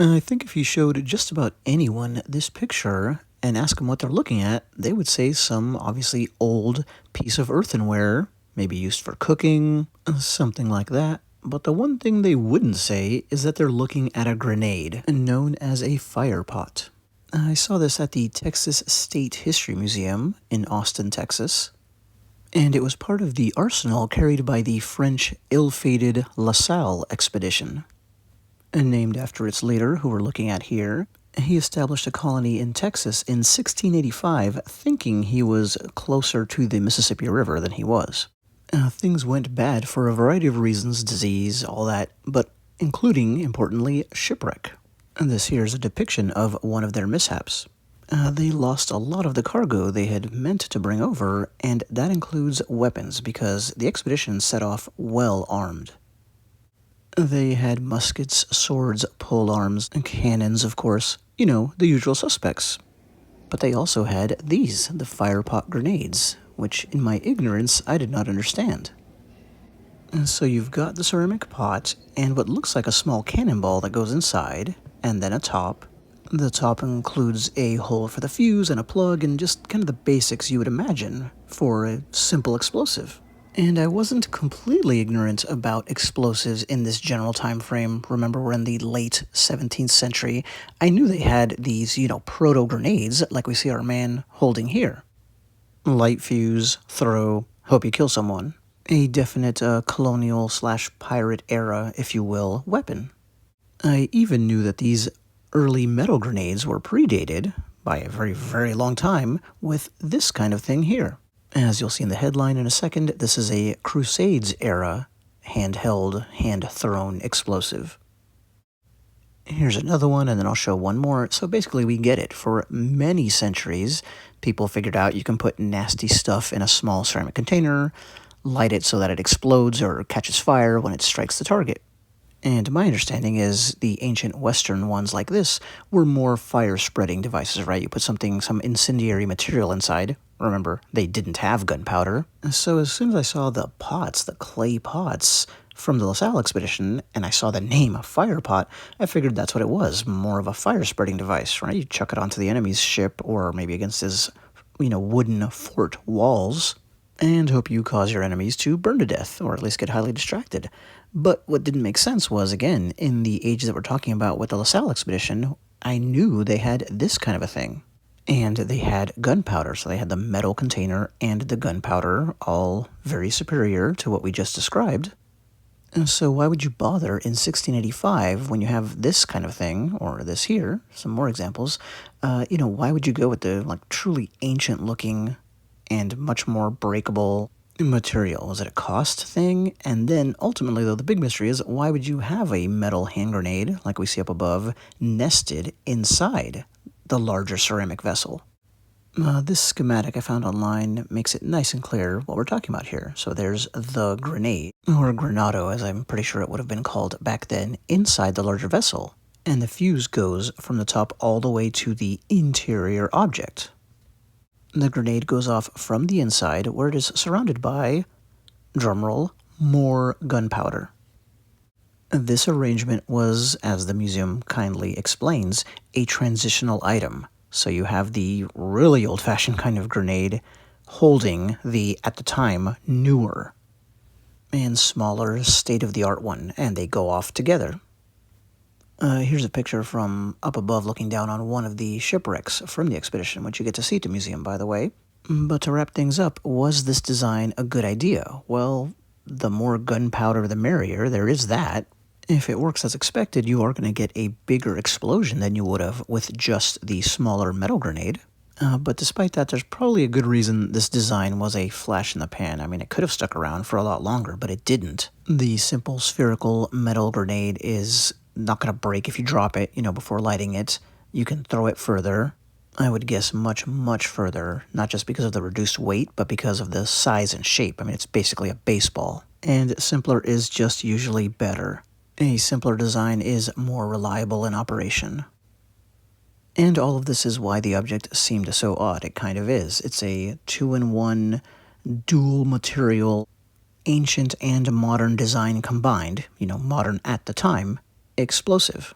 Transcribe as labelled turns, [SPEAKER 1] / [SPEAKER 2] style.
[SPEAKER 1] I think if you showed just about anyone this picture and ask them what they're looking at, they would say some obviously old piece of earthenware, maybe used for cooking, something like that. But the one thing they wouldn't say is that they're looking at a grenade, known as a firepot. I saw this at the Texas State History Museum in Austin, Texas, and it was part of the arsenal carried by the French ill-fated La Salle expedition. And named after its leader, who we're looking at here, he established a colony in Texas in 1685, thinking he was closer to the Mississippi River than he was. Things went bad for a variety of reasons, disease, all that, but including, importantly, shipwreck. And this here is a depiction of one of their mishaps. They lost a lot of the cargo they had meant to bring over, and that includes weapons, because the expedition set off well armed. They had muskets, swords, polearms, and cannons, of course. You know, the usual suspects. But they also had these, the firepot grenades, which, in my ignorance, I did not understand. And so you've got the ceramic pot, and what looks like a small cannonball that goes inside, and then a top. The top includes a hole for the fuse and a plug, and just kind of the basics you would imagine for a simple explosive. And I wasn't completely ignorant about explosives in this general time frame. Remember, we're in the late 17th century. I knew they had these, proto-grenades, like we see our man holding here. Light fuse, throw, hope you kill someone. A definite colonial/pirate era, if you will, weapon. I even knew that these early metal grenades were predated by a very, very long time with this kind of thing here. As you'll see in the headline in a second, this is a Crusades era handheld, hand-thrown explosive. Here's another one, and then I'll show one more. So basically, we get it. For many centuries, people figured out you can put nasty stuff in a small ceramic container, light it so that it explodes or catches fire when it strikes the target. And my understanding is the ancient Western ones like this were more fire-spreading devices, right? You put some incendiary material inside. Remember, they didn't have gunpowder. So as soon as I saw the pots, the clay pots from the La Salle expedition, and I saw the name Firepot, I figured that's what it was, more of a fire-spreading device, right? You chuck it onto the enemy's ship or maybe against his, wooden fort walls, and hope you cause your enemies to burn to death, or at least get highly distracted. But what didn't make sense was, again, in the age that we're talking about with the La Salle expedition, I knew they had this kind of a thing. And they had gunpowder, so they had the metal container and the gunpowder, all very superior to what we just described. And so why would you bother in 1685 when you have this kind of thing, or this here, some more examples, why would you go with the truly ancient-looking and much more breakable material? Was it a cost thing? And then ultimately, though, the big mystery is, why would you have a metal hand grenade, like we see up above, nested inside the larger ceramic vessel? This schematic I found online makes it nice and clear what we're talking about here. So there's the grenade, or granado as I'm pretty sure it would have been called back then, inside the larger vessel. And the fuse goes from the top all the way to the interior object. The grenade goes off from the inside, where it is surrounded by, drumroll, more gunpowder. This arrangement was, as the museum kindly explains, a transitional item. So you have the really old-fashioned kind of grenade holding the, at the time, newer and smaller state-of-the-art one, and they go off together. Here's a picture from up above looking down on one of the shipwrecks from the expedition, which you get to see at the museum, by the way. But to wrap things up, was this design a good idea? Well, the more gunpowder the merrier, there is that. If it works as expected, you are going to get a bigger explosion than you would have with just the smaller metal grenade. But despite that, there's probably a good reason this design was a flash in the pan. I mean, it could have stuck around for a lot longer, but it didn't. The simple spherical metal grenade is not going to break if you drop it, before lighting it. You can throw it further. I would guess much, much further, not just because of the reduced weight, but because of the size and shape. I mean, it's basically a baseball. And simpler is just usually better. A simpler design is more reliable in operation. And all of this is why the object seemed so odd. It kind of is. It's a 2-in-1 dual material, ancient and modern design combined, modern at the time, explosive.